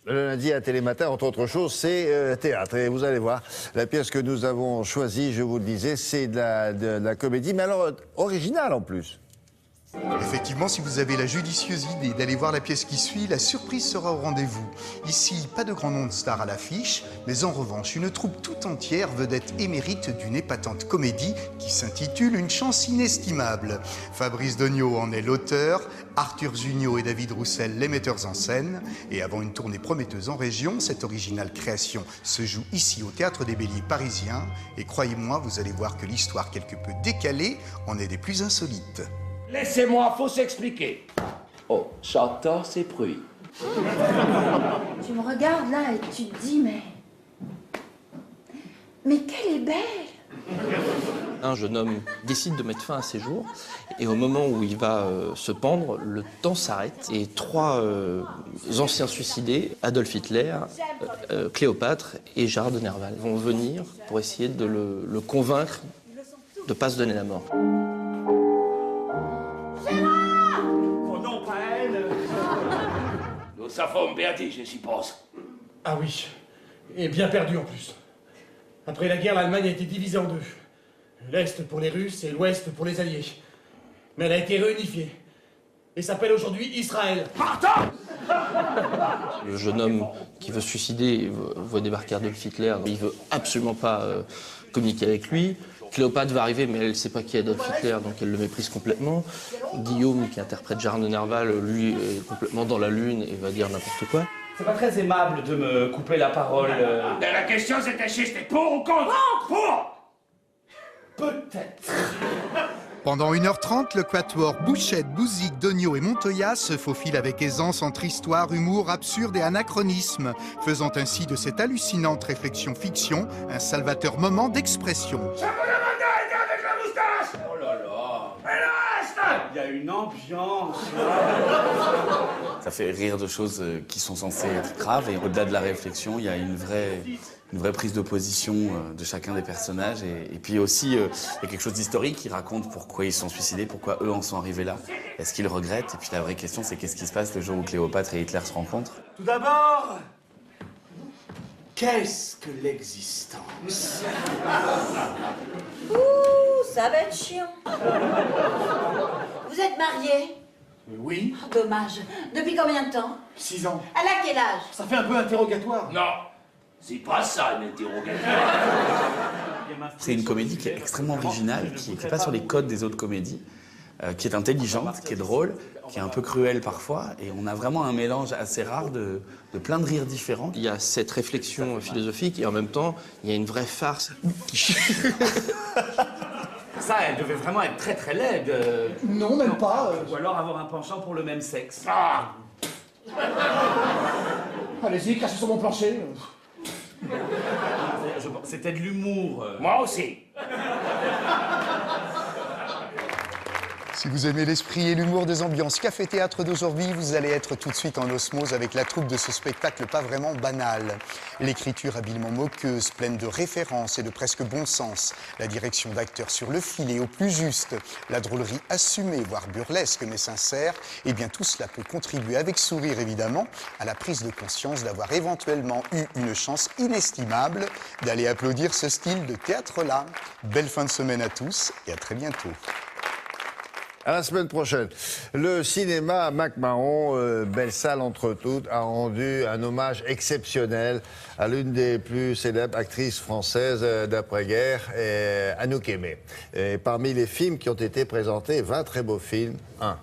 Le lundi à Télématin, entre autres choses, c'est théâtre. Et vous allez voir, la pièce que nous avons choisie, je vous le disais, c'est de la comédie, mais alors originale en plus. Effectivement, si vous avez la judicieuse idée d'aller voir la pièce qui suit, la surprise sera au rendez-vous. Ici, pas de grand nom de stars à l'affiche, mais en revanche, une troupe tout entière vedette émérite d'une épatante comédie qui s'intitule Une chance inestimable. Fabrice Dognaud en est l'auteur, Arthur Jugnot et David Roussel les metteurs en scène. Et avant une tournée prometteuse en région, cette originale création se joue ici au Théâtre des Béliers parisien. Et croyez-moi, vous allez voir que l'histoire quelque peu décalée en est des plus insolites. Laissez-moi, faut s'expliquer. Oh, j'entends ces bruits. Tu me regardes là et tu te dis, mais qu'elle est belle! Un jeune homme décide de mettre fin à ses jours et au moment où il va se pendre, le temps s'arrête et trois anciens suicidés, Adolf Hitler, Cléopâtre et Gérard de Nerval, vont venir pour essayer de le convaincre de ne pas se donner la mort. Sa femme perdue, je suppose. Ah oui, et bien perdu en plus. Après la guerre, l'Allemagne a été divisée en deux. L'Est pour les Russes et l'Ouest pour les Alliés. Mais elle a été réunifiée. Et s'appelle aujourd'hui Israël. Pardon! Le jeune homme qui veut se suicider voit débarquer Adolf Hitler. Il veut absolument pas communiquer avec lui. Cléopâtre va arriver, mais elle ne sait pas qui est Adolf Hitler, donc elle le méprise complètement. Guillaume, qui interprète Gérard de Nerval, lui, est complètement dans la lune et va dire n'importe quoi. C'est pas très aimable de me couper la parole. Mais la question c'était si c'était pour ou contre? Pour! Peut-être. Pendant 1h30, le quatuor Bouchette, Bouzik, Dognaud et Montoya se faufile avec aisance entre histoire, humour, absurde et anachronisme, faisant ainsi de cette hallucinante réflexion-fiction un salvateur moment d'expression. Ça vous demande avec la moustache! Oh là là. Et le reste! Il y a une ambiance. Ça fait rire de choses qui sont censées être graves et au-delà de la réflexion, il y a une vraie prise de position de chacun des personnages et puis aussi il y a quelque chose d'historique qui raconte pourquoi ils sont suicidés, pourquoi eux en sont arrivés là, est-ce qu'ils regrettent et puis la vraie question c'est qu'est-ce qui se passe le jour où Cléopâtre et Hitler se rencontrent. Tout d'abord, qu'est-ce que l'existence? Ouh, ça va être chiant. Vous êtes mariés? Oui, Oh, dommage. Depuis combien de temps? 6 ans. Elle a quel âge? Ça fait un peu interrogatoire. Non, c'est pas ça une interrogation. C'est une comédie qui est extrêmement originale, qui n'est pas sur les codes des autres comédies, qui est intelligente, qui est drôle, qui est un peu cruelle parfois et on a vraiment un mélange assez rare de plein de rires différents. Il y a cette réflexion philosophique et en même temps, il y a une vraie farce. Ça, elle devait vraiment être très très laide. Non, même pas. Ou alors avoir un penchant pour le même sexe. Ah! Allez-y, cachez sur mon plancher. C'était de l'humour. Moi aussi. Si vous aimez l'esprit et l'humour des ambiances café-théâtre d'aujourd'hui, vous allez être tout de suite en osmose avec la troupe de ce spectacle pas vraiment banal. L'écriture habilement moqueuse, pleine de références et de presque bon sens, la direction d'acteurs sur le fil et au plus juste, la drôlerie assumée, voire burlesque mais sincère, et bien tout cela peut contribuer avec sourire évidemment à la prise de conscience d'avoir éventuellement eu une chance inestimable d'aller applaudir ce style de théâtre-là. Belle fin de semaine à tous et à très bientôt. À la semaine prochaine. Le cinéma McMahon, belle salle entre toutes, a rendu un hommage exceptionnel à l'une des plus célèbres actrices françaises d'après-guerre, Anouk Aimée. Et parmi les films qui ont été présentés, 20 très beaux films. 1.